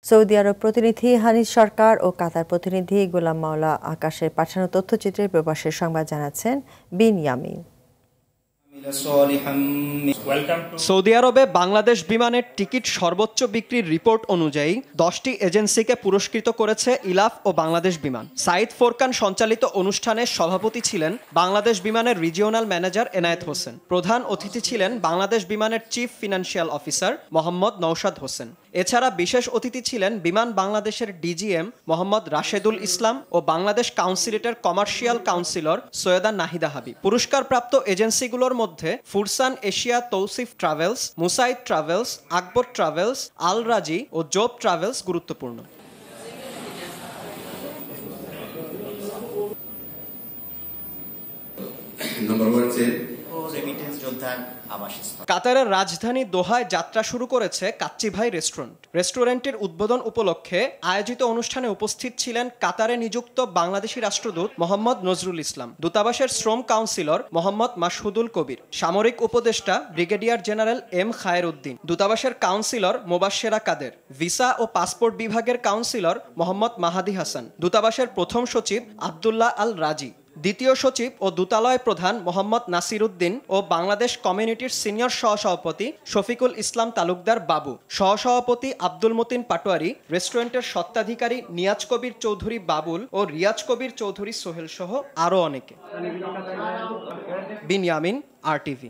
Saudi আরব প্রতিনিধি হানিফ সরকার ও কাতার প্রতিনিধি গোলাম মাওলা আকাশের পাঠানো তথ্যচিত্রে প্রবাসের সংবাদ জানাচ্ছেন বিনয়ামিন। সৌদি আরবে বাংলাদেশ বিমানের টিকিট সর্বোচ্চ বিক্রির রিপোর্ট অনুযায়ী 10টি এজেন্সিকে পুরস্কৃত করেছে ইলাফ ও বাংলাদেশ বিমান। সাইদ ফোরকান সঞ্চালিত অনুষ্ঠানে সভাপতি ছিলেন বাংলাদেশ বিমানের রিজিওনাল ম্যানেজার এনায়েত হোসেন। প্রধান অতিথি ছিলেন বাংলাদেশ বিমানের chief financial officer Mohammad Naushad Hossain. এছাড়া বিশেষ অতিথি ছিলেন বিমান বাংলাদেশের ডিজিএম মোহাম্মদ রাশেদুল ইসলাম ও বাংলাদেশ কাউন্সিলেটের কমার্শিয়াল কাউন্সিলর সৈয়দা নাহিদা হাবিব। পুরস্কারপ্রাপ্ত এজেন্সিগুলোর মধ্যে ফুরসান Asia Tausif travels, Musaid travels, আকবর ট্রাভেলস, আল রাজি ও জোব ট্রাভেলস গুরুত্বপূর্ণ। কাতারের রাজধানী দোহায় যাত্রা শুরু করেছে কাচ্চি ভাই রেস্টুরেন্ট। রেস্টুরেন্টের উদ্বোধন উপলক্ষে আয়োজিত অনুষ্ঠানে উপস্থিত ছিলেন কাতারে নিযুক্ত বাংলাদেশি রাষ্ট্রদূত মোহাম্মদ নজরুল ইসলাম, দূতাবাসের শ্রম কাউন্সিলর মোহাম্মদ মাসহুদুল কবির, সামরিক উপদেষ্টা ব্রিগেডিয়ার জেনারেল এম খায়ের উদ্দিন, দূতাবাসের কাউন্সিলর মোবাশ্শেরা কাদের, ভিসা ও পাসপোর্ট বিভাগের কাউন্সিলর মোহাম্মদ মাহাদি হাসান, দূতাবাসের প্রথম সচিব আবদুল্লাহ আল রাজি, দ্বিতীয় সচিব ও দূতালয় প্রধান মোহাম্মদ নাসির উদ্দিন ও বাংলাদেশ কমিউনিটির সিনিয়র সহসভাপতি শফিকুল ইসলাম তালুকদার বাবু, সহসভাপতি আব্দুল মতিন পাটোয়ারি, রেস্টুরেন্টের স্বত্বাধিকারী নিয়াজ কবির চৌধুরী বাবুল ও রিয়াজ কবির চৌধুরী সোহেল সহ আরও অনেকে। বিনয়ামিন, RTV।